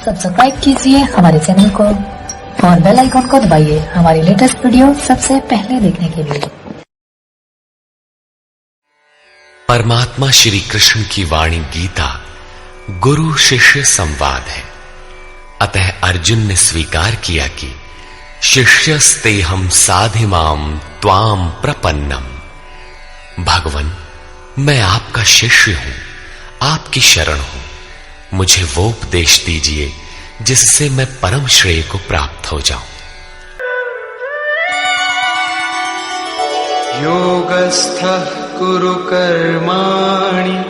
Subscribe कीजिए हमारे channel को और बेल आइकन को दबाइए हमारी लेटेस्ट वीडियो सबसे पहले देखने के लिए। परमात्मा श्री कृष्ण की वाणी गीता गुरु शिष्य संवाद है। अतः अर्जुन ने स्वीकार किया कि शिष्यस्तेहं साधिमाम त्वाम प्रपन्नम। भगवन, मैं आपका शिष्य हूं, आपकी शरण हूं। मुझे वो उपदेश दीजिए जिससे मैं परम श्रेय को प्राप्त हो जाऊं। योगस्थः कुरु कर्माणि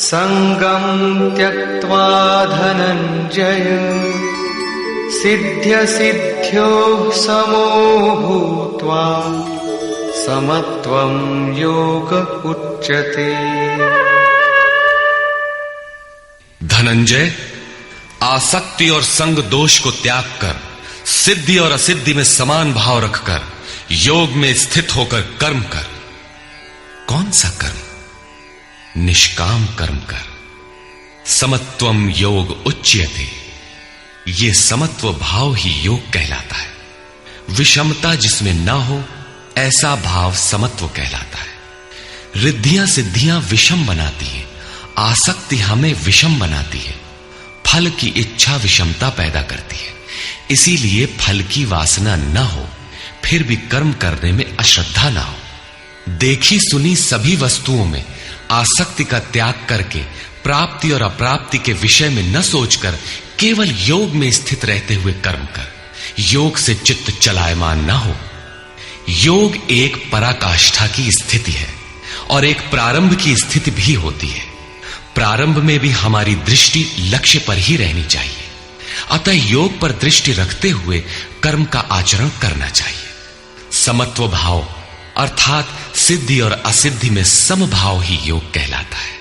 संगं त्यक्त्वा धनंजय सिद्ध्य सिद्ध्योः समो भूत्वा समत्वं योग उच्यते। धनंजय, आसक्ति और संग दोष को त्याग कर सिद्धि और असिद्धि में समान भाव रखकर योग में स्थित होकर कर्म कर। कौन सा कर्म? निष्काम कर्म कर। समत्वम योग उच्यते। ये समत्व भाव ही योग कहलाता है। विषमता जिसमें ना हो ऐसा भाव समत्व कहलाता है। रिद्धियां सिद्धियां विषम बनाती है, आसक्ति हमें विषम बनाती है। फल की इच्छा विषमता पैदा करती है, इसीलिए फल की वासना न हो फिर भी कर्म करने में अश्रद्धा ना हो। देखी सुनी सभी वस्तुओं में आसक्ति का त्याग करके प्राप्ति और अप्राप्ति के विषय में न सोचकर केवल योग में स्थित रहते हुए कर्म कर। योग से चित्त चलायमान न हो। योग एक पराकाष्ठा की स्थिति है और एक प्रारंभ की स्थिति भी होती है। प्रारंभ में भी हमारी दृष्टि लक्ष्य पर ही रहनी चाहिए। अतः योग पर दृष्टि रखते हुए कर्म का आचरण करना चाहिए। समत्व भाव अर्थात सिद्धि और असिद्धि में समभाव ही योग कहलाता है।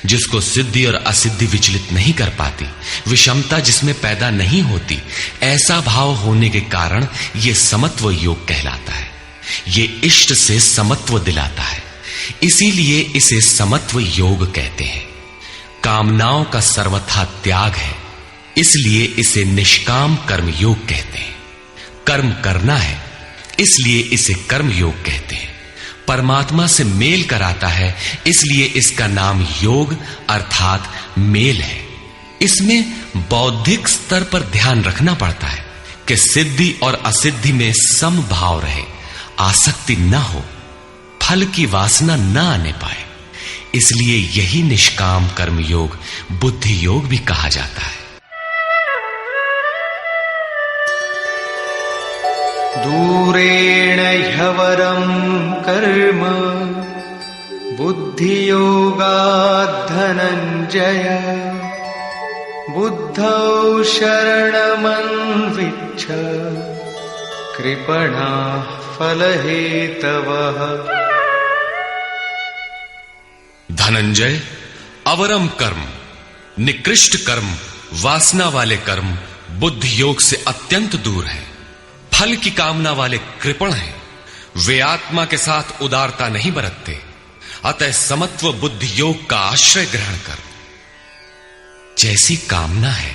जिसको सिद्धि और असिद्धि विचलित नहीं कर पाती, विषमता जिसमें पैदा नहीं होती, ऐसा भाव होने के कारण यह समत्व योग कहलाता है। ये इष्ट से समत्व दिलाता है, इसीलिए इसे समत्व योग कहते हैं। कामनाओं का सर्वथा त्याग है, इसलिए इसे निष्काम कर्म योग कहते हैं। कर्म करना है, इसलिए इसे कर्म योग कहते हैं। परमात्मा से मेल कराता है, इसलिए इसका नाम योग अर्थात मेल है। इसमें बौद्धिक स्तर पर ध्यान रखना पड़ता है कि सिद्धि और असिद्धि में समभाव रहे, आसक्ति न हो, फल की वासना न आने पाए। इसलिए यही निष्काम कर्म योग बुद्धि योग भी कहा जाता है। दूरेण ह्यवरं कर्म बुद्धि योगात् धनंजय बुद्धौ शरणमन्विच्छ कृपणाः फलहेतवः। धनंजय, अवरम कर्म, निकृष्ट कर्म, वासना वाले कर्म बुद्धि योग से अत्यंत दूर है। फल की कामना वाले कृपण हैं। वे आत्मा के साथ उदारता नहीं बरतते। अतः समत्व बुद्धि योग का आश्रय ग्रहण कर। जैसी कामना है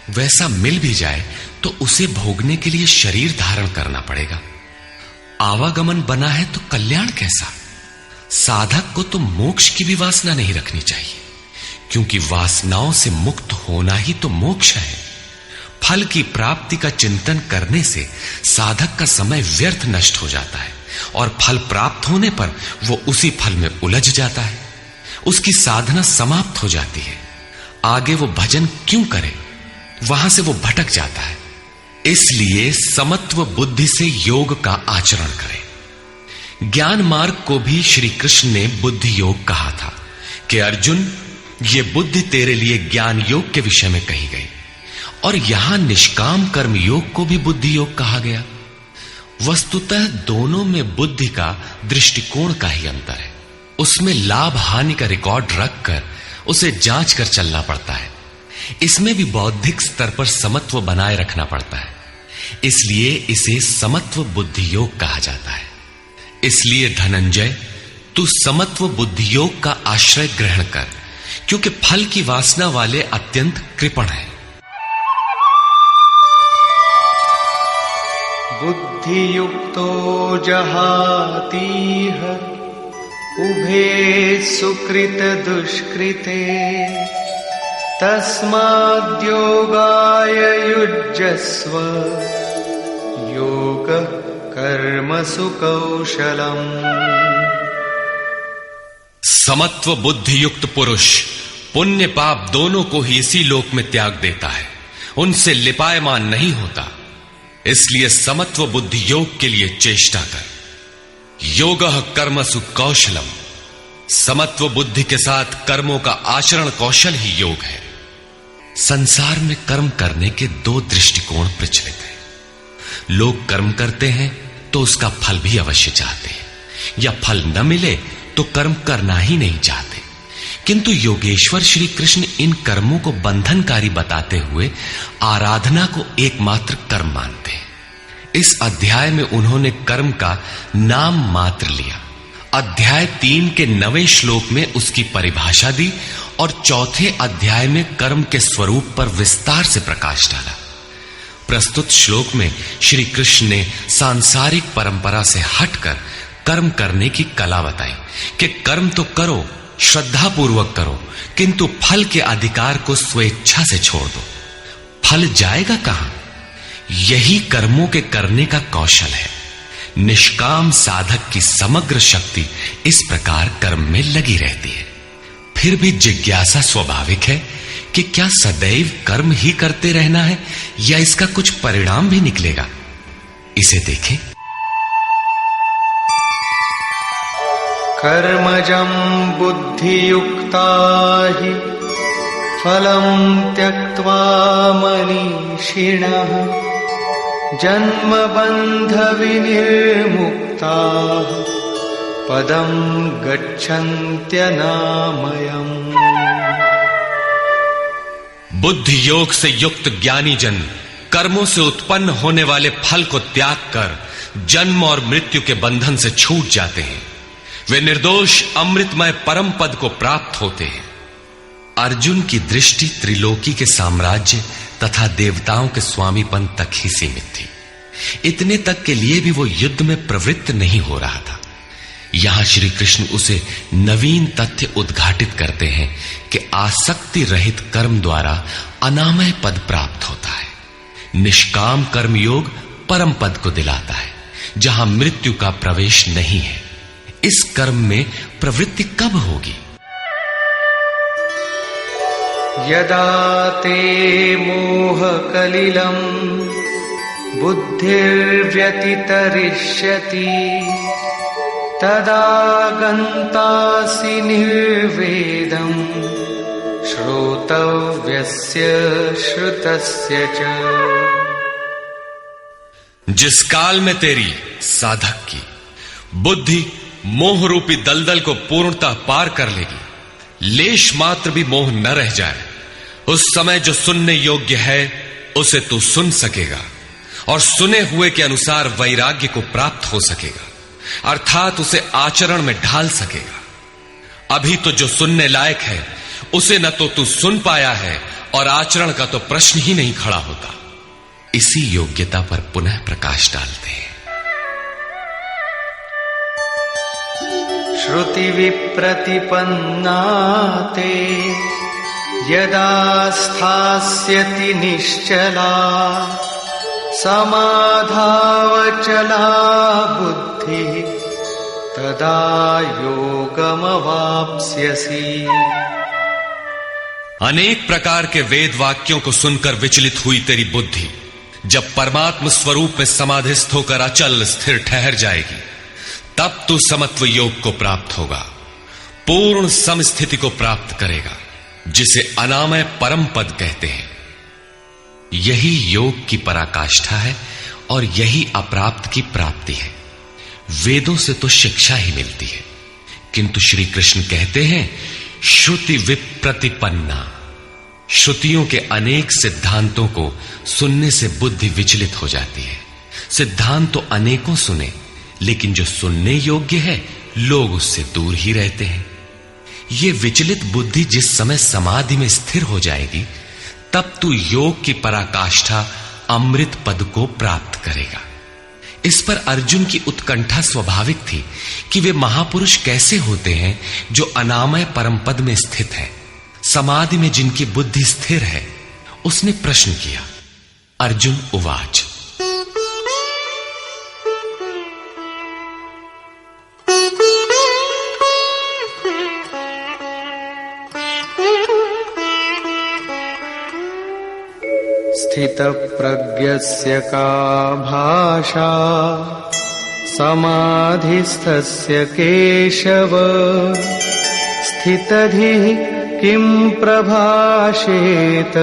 वैसा मिल भी जाए तो उसे भोगने के लिए शरीर धारण करना पड़ेगा। आवागमन बना है तो कल्याण कैसा? साधक को तो मोक्ष की भी वासना नहीं रखनी चाहिए, क्योंकि वासनाओं से मुक्त होना ही तो मोक्ष है। फल की प्राप्ति का चिंतन करने से साधक का समय व्यर्थ नष्ट हो जाता है और फल प्राप्त होने पर वो उसी फल में उलझ जाता है। उसकी साधना समाप्त हो जाती है। आगे वो भजन क्यों करे? वहां से वो भटक जाता है। इसलिए समत्व बुद्धि से योग का आचरण करें। ज्ञान मार्ग को भी श्री कृष्ण ने बुद्धि योग कहा था कि अर्जुन, ये बुद्धि तेरे लिए ज्ञान योग के विषय में कही गई। और यहां निष्काम कर्म योग को भी बुद्धि योग कहा गया। वस्तुतः दोनों में बुद्धि का दृष्टिकोण का ही अंतर है। उसमें लाभ हानि का रिकॉर्ड रखकर उसे जांच कर चलना पड़ता है। इसमें भी बौद्धिक स्तर पर समत्व बनाए रखना पड़ता है, इसलिए इसे समत्व बुद्धि योग कहा जाता है। इसलिए धनंजय, तू समत्व बुद्धि योग का आश्रय ग्रहण कर, क्योंकि फल की वासना वाले अत्यंत कृपण हैं। बुद्धियुक्तो जहातीह उभे सुकृत दुष्कृते तस्माद्योगाय युज्यस्व योग कर्मसु कौशलम्। समत्व बुद्धि युक्त पुरुष पुण्य पाप दोनों को ही इसी लोक में त्याग देता है, उनसे लिपायमान नहीं होता। इसलिए समत्व बुद्धि योग के लिए चेष्टा कर। योगः कर्मसु कौशलम। समत्व बुद्धि के साथ कर्मों का आचरण कौशल ही योग है। संसार में कर्म करने के दो दृष्टिकोण प्रचलित हैं। लोग कर्म करते हैं तो उसका फल भी अवश्य चाहते हैं, या फल न मिले तो कर्म करना ही नहीं चाहते। किंतु योगेश्वर श्री कृष्ण इन कर्मों को बंधनकारी बताते हुए आराधना को एकमात्र कर्म मानते हैं। इस अध्याय में उन्होंने कर्म का नाम मात्र लिया। अध्याय 3 के 9वें श्लोक में उसकी परिभाषा दी और चौथे अध्याय में कर्म के स्वरूप पर विस्तार से प्रकाश डाला। प्रस्तुत श्लोक में श्री कृष्ण ने सांसारिक परंपरा से हटकर कर्म करने की कला बताई कि कर्म तो करो, श्रद्धा पूर्वक करो, किंतु फल के अधिकार को स्वेच्छा से छोड़ दो। फल जाएगा कहां? यही कर्मों के करने का कौशल है। निष्काम साधक की समग्र शक्ति इस प्रकार कर्म में लगी रहती है। फिर भी जिज्ञासा स्वाभाविक है कि क्या सदैव कर्म ही करते रहना है या इसका कुछ परिणाम भी निकलेगा? इसे देखें। कर्मजं बुद्धियुक्ता हि फलं त्यक्त्वा मनीषिणः जन्मबन्धविनिर्मुक्ताः पदं गच्छन्त्यनामयम्। बुद्धि योग से युक्त ज्ञानी जन कर्मों से उत्पन्न होने वाले फल को त्याग कर जन्म और मृत्यु के बंधन से छूट जाते हैं। वे निर्दोष अमृतमय परम पद को प्राप्त होते हैं। अर्जुन की दृष्टि त्रिलोकी के साम्राज्य तथा देवताओं के स्वामीपन तक ही सीमित थी। इतने तक के लिए भी वो युद्ध में प्रवृत्त नहीं हो रहा था। यहां श्री कृष्ण उसे नवीन तथ्य उद्घाटित करते हैं कि आसक्ति रहित कर्म द्वारा अनामय पद प्राप्त होता है। निष्काम कर्म योग परम पद को दिलाता है, जहां मृत्यु का प्रवेश नहीं है। इस कर्म में प्रवृत्ति कब होगी? यदा ते मोह कलिलं बुद्धिर्व्यतितरिष्यति तदा गन्तासि निर्वेदं श्रोतव्यस्य श्रुतस्य च। जिस काल में तेरी साधक की बुद्धि मोह रूपी दलदल को पूर्णतः पार कर लेगी, लेश मात्र भी मोह न रह जाए, उस समय जो सुनने योग्य है उसे तू सुन सकेगा और सुने हुए के अनुसार वैराग्य को प्राप्त हो सकेगा, अर्थात उसे आचरण में ढाल सकेगा। अभी तो जो सुनने लायक है उसे न तो तू सुन पाया है और आचरण का तो प्रश्न ही नहीं खड़ा होता। इसी योग्यता पर पुनः प्रकाश डालते हैं। श्रुति विप्रतिपन्ना ते यदा स्थास्यति निश्चला समाधावचला बुद्धि तदा योगमवाप्स्यसि। अनेक प्रकार के वेद वाक्यों को सुनकर विचलित हुई तेरी बुद्धि जब परमात्म स्वरूप में समाधिस्थ होकर अचल स्थिर ठहर जाएगी, तब तू समत्व योग को प्राप्त होगा, पूर्ण समस्थिति को प्राप्त करेगा, जिसे अनामय परम पद कहते हैं। यही योग की पराकाष्ठा है और यही अप्राप्त की प्राप्ति है। वेदों से तो शिक्षा ही मिलती है, किंतु श्री कृष्ण कहते हैं श्रुति विप्रतिपन्ना। श्रुतियों के अनेक सिद्धांतों को सुनने से बुद्धि विचलित हो जाती है। सिद्धांत तो अनेकों सुने, लेकिन जो सुनने योग्य है लोग उससे दूर ही रहते हैं। ये विचलित बुद्धि जिस समय समाधि में स्थिर हो जाएगी, तब तू योग की पराकाष्ठा अमृत पद को प्राप्त करेगा। इस पर अर्जुन की उत्कंठा स्वाभाविक थी कि वे महापुरुष कैसे होते हैं जो अनामय परम पद में स्थित है, समाधि में जिनकी बुद्धि स्थिर है। उसने प्रश्न किया। अर्जुन उवाच। स्थितप्रज्ञस्य का भाषा समाधिस्थस्य केशव स्थितधिः किं प्रभाषेत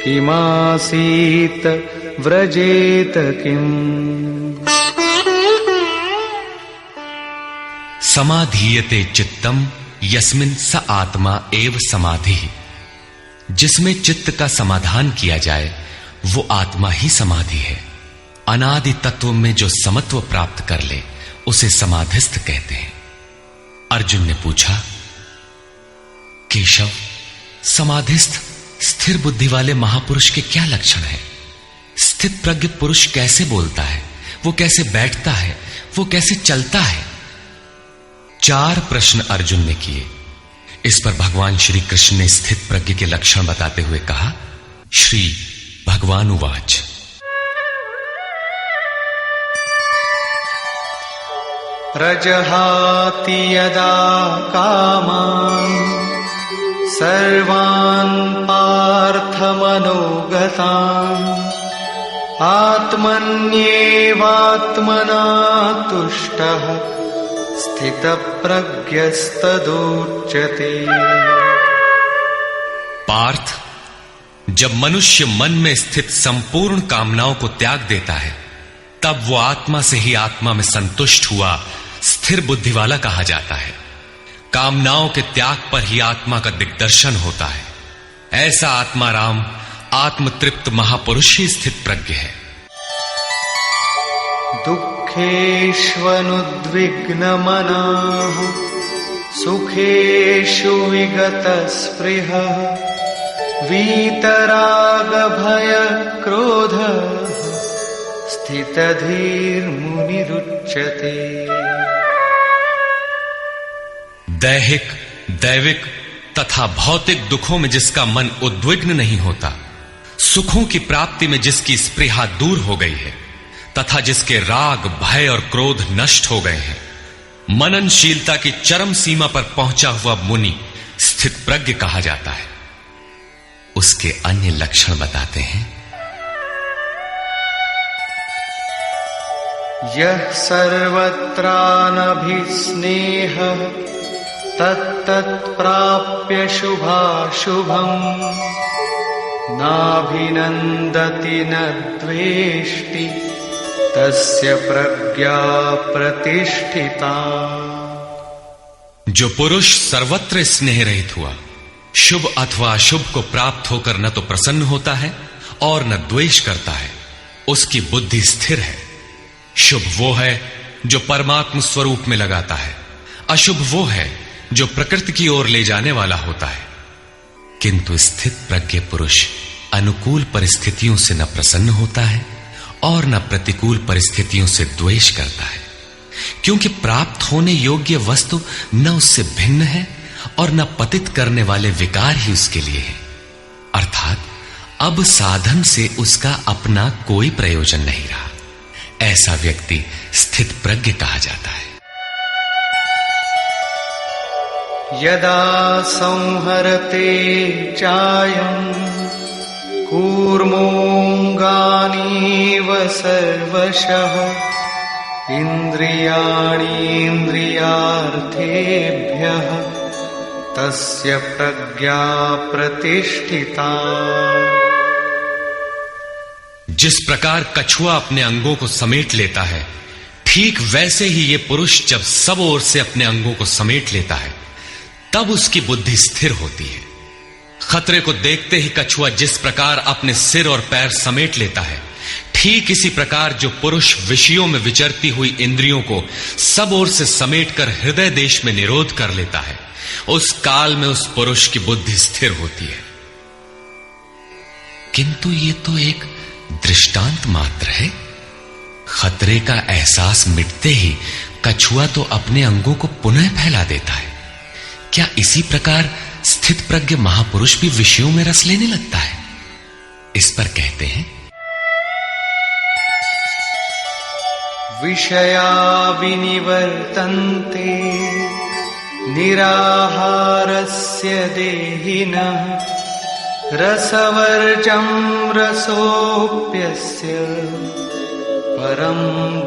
किमासीत व्रजेत किम्। समाधीयते चित्तम यस्मिन् स आत्मा एव समाधिः। जिसमें चित्त का समाधान किया जाए वो आत्मा ही समाधि है। अनादि तत्व में जो समत्व प्राप्त कर ले उसे समाधिस्थ कहते हैं। अर्जुन ने पूछा, केशव, समाधिस्थ स्थिर बुद्धि वाले महापुरुष के क्या लक्षण हैं? स्थित प्रज्ञ पुरुष कैसे बोलता है, वो कैसे बैठता है, वो कैसे चलता है? 4 प्रश्न अर्जुन ने किए। इस पर भगवान श्री कृष्ण ने स्थित प्रज्ञ के लक्षण बताते हुए कहा। श्री भगवान उवाच। प्रजहाति यदा कामान् सर्वान् पार्थमनोगतान् आत्मन्येवात्मना तुष्टः स्थितप्रज्ञस्तदुच्यते। पार्थ, जब मनुष्य मन में स्थित संपूर्ण कामनाओं को त्याग देता है तब वो आत्मा से ही आत्मा में संतुष्ट हुआ स्थिर बुद्धि वाला कहा जाता है। कामनाओं के त्याग पर ही आत्मा का दिग्दर्शन होता है। ऐसा आत्माराम आत्मतृप्त महापुरुष ही स्थित प्रज्ञ है। दुःखेष्वनुद्विग्नमनाः सुखेषु विगतस्पृहः वीतरागभयक्रोधः स्थितधीर्मुनिरुच्यते। दैहिक, दैविक तथा भौतिक दुखों में जिसका मन उद्विग्न नहीं होता, सुखों की प्राप्ति में जिसकी स्पृहा दूर हो गई है तथा जिसके राग, भय और क्रोध नष्ट हो गए हैं, मननशीलता की चरम सीमा पर पहुंचा हुआ मुनि स्थित प्रज्ञ कहा जाता है। उसके अन्य लक्षण बताते हैं। यः सर्वत्रानभिस्नेहः तत्तत्प्राप्य शुभाशुभम् नाभिनन्दति न द्वेष्टि तस्य प्रज्ञा प्रतिष्ठिता। जो पुरुष सर्वत्र स्नेह रहित हुआ, शुभ अथवा अशुभ को प्राप्त होकर न तो प्रसन्न होता है और न द्वेष करता है, उसकी बुद्धि स्थिर है। शुभ वो है जो परमात्म स्वरूप में लगाता है, अशुभ वो है जो प्रकृति की ओर ले जाने वाला होता है। किंतु स्थित प्रज्ञ पुरुष अनुकूल परिस्थितियों से न प्रसन्न होता है और न प्रतिकूल परिस्थितियों से द्वेष करता है, क्योंकि प्राप्त होने योग्य वस्तु न उससे भिन्न है और न पतित करने वाले विकार ही उसके लिए है। अर्थात अब साधन से उसका अपना कोई प्रयोजन नहीं रहा। ऐसा व्यक्ति स्थित प्रज्ञ कहा जाता है। यदा संहरते चायं कूर्मोऽङ्गानीव सर्वशः इन्द्रियाणीन्द्रियार्थेभ्यः तस्य प्रज्ञा प्रतिष्ठिता। जिस प्रकार कछुआ अपने अंगों को समेट लेता है, ठीक वैसे ही ये पुरुष जब सब ओर से अपने अंगों को समेट लेता है तब उसकी बुद्धि स्थिर होती है। खतरे को देखते ही कछुआ जिस प्रकार अपने सिर और पैर समेट लेता है, ठीक इसी प्रकार जो पुरुष विषयों में विचरती हुई इंद्रियों को सब ओर से समेटकर हृदय देश में निरोध कर लेता है, उस काल में उस पुरुष की बुद्धि स्थिर होती है। किंतु ये तो एक दृष्टांत मात्र है। खतरे का एहसास मिटते ही कछुआ तो अपने अंगों को पुनः फैला देता है। क्या इसी प्रकार स्थित प्रज्ञ महापुरुष भी विषयों में रस लेने लगता है? इस पर कहते हैं, विषया विनिवर्तन्ते निराहारस्य देहिनः रसवर्जं रसोऽप्यस्य परं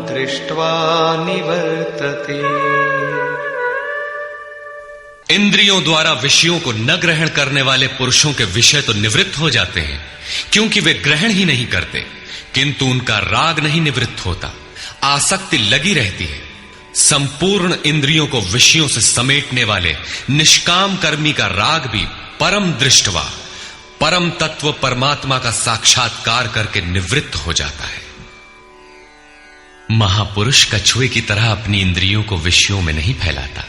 दृष्ट्वा निवर्तते। इंद्रियों द्वारा विषयों को न ग्रहण करने वाले पुरुषों के विषय तो निवृत्त हो जाते हैं, क्योंकि वे ग्रहण ही नहीं करते, किंतु उनका राग नहीं निवृत्त होता, आसक्ति लगी रहती है। संपूर्ण इंद्रियों को विषयों से समेटने वाले निष्काम कर्मी का राग भी परम दृष्टवा, परम तत्व परमात्मा का साक्षात्कार करके निवृत्त हो जाता है। महापुरुष कछुए की तरह अपनी इंद्रियों को विषयों में नहीं फैलाता।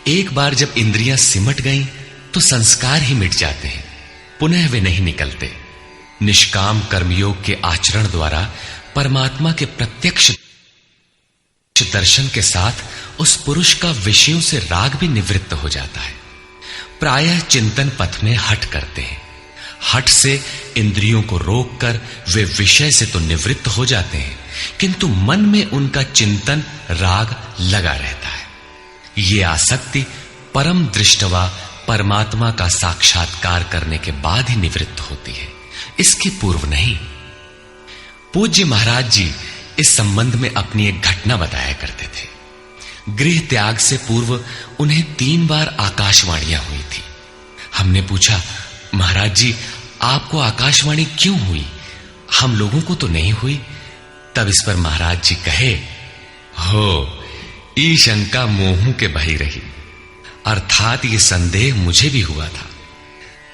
एक बार जब इंद्रियां सिमट गईं तो संस्कार ही मिट जाते हैं, पुनः वे नहीं निकलते। निष्काम कर्मयोग के आचरण द्वारा परमात्मा के प्रत्यक्ष दर्शन के साथ उस पुरुष का विषयों से राग भी निवृत्त हो जाता है। प्रायः चिंतन पथ में हठ करते हैं। हठ से इंद्रियों को रोककर वे विषय से तो निवृत्त हो जाते हैं, किंतु मन में उनका चिंतन राग लगा रहता है। ये आसक्ति परम दृष्टवा परमात्मा का साक्षात्कार करने के बाद ही निवृत्त होती है, इसके पूर्व नहीं। पूज्य महाराज जी इस संबंध में अपनी एक घटना बताया करते थे। गृह त्याग से पूर्व उन्हें 3 बार आकाशवाणियां हुई थी। हमने पूछा, महाराज जी आपको आकाशवाणी क्यों हुई, हम लोगों को तो नहीं हुई? तब इस पर महाराज जी कहे, हो ई शंका मोहू के बही रही, अर्थात ये संदेह मुझे भी हुआ था।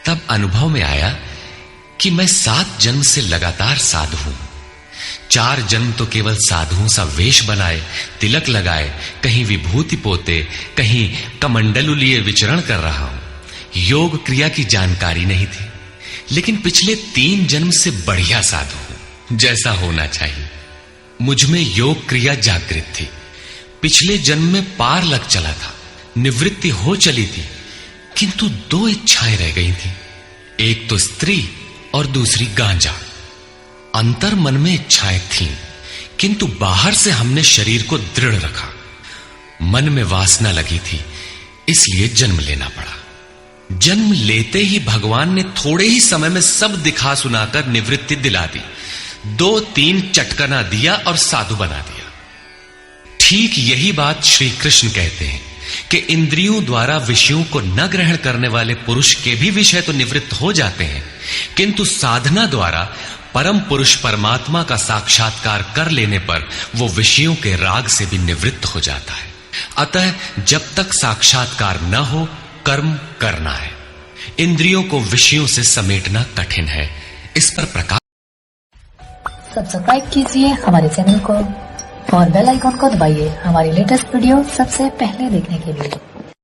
तब अनुभव में आया कि मैं 7 जन्म से लगातार साधु हूं। 4 जन्म तो केवल साधुओं सा वेश बनाए, तिलक लगाए, कहीं विभूति पोते, कहीं कमंडलू लिए विचरण कर रहा हूं। योग क्रिया की जानकारी नहीं थी, लेकिन पिछले 3 जन्म से बढ़िया साधु हूं, जैसा होना चाहिए। मुझ में योग क्रिया जागृत थी। पिछले जन्म में पार लग चला था, निवृत्ति हो चली थी, किंतु 2 इच्छाएं रह गई थी, एक तो स्त्री और दूसरी गांजा। अंतर मन में इच्छाएं थीं, किंतु बाहर से हमने शरीर को दृढ़ रखा। मन में वासना लगी थी, इसलिए जन्म लेना पड़ा। जन्म लेते ही भगवान ने थोड़े ही समय में सब दिखा सुनाकर निवृत्ति दिला दी। 2-3 चटकना दिया और साधु बना दिया। ठीक यही बात श्री कृष्ण कहते हैं कि इंद्रियों द्वारा विषयों को न ग्रहण करने वाले पुरुष के भी विषय तो निवृत्त हो जाते हैं, किंतु साधना द्वारा परम पुरुष परमात्मा का साक्षात्कार कर लेने पर वो विषयों के राग से भी निवृत्त हो जाता है। अतः जब तक साक्षात्कार न हो कर्म करना है। इंद्रियों को विषयों से समेटना कठिन है। इस पर प्रकाश। सब्सक्राइब कीजिए हमारे चैनल को और बेल आइकॉन को दबाइए हमारी लेटेस्ट वीडियो सबसे पहले देखने के लिए।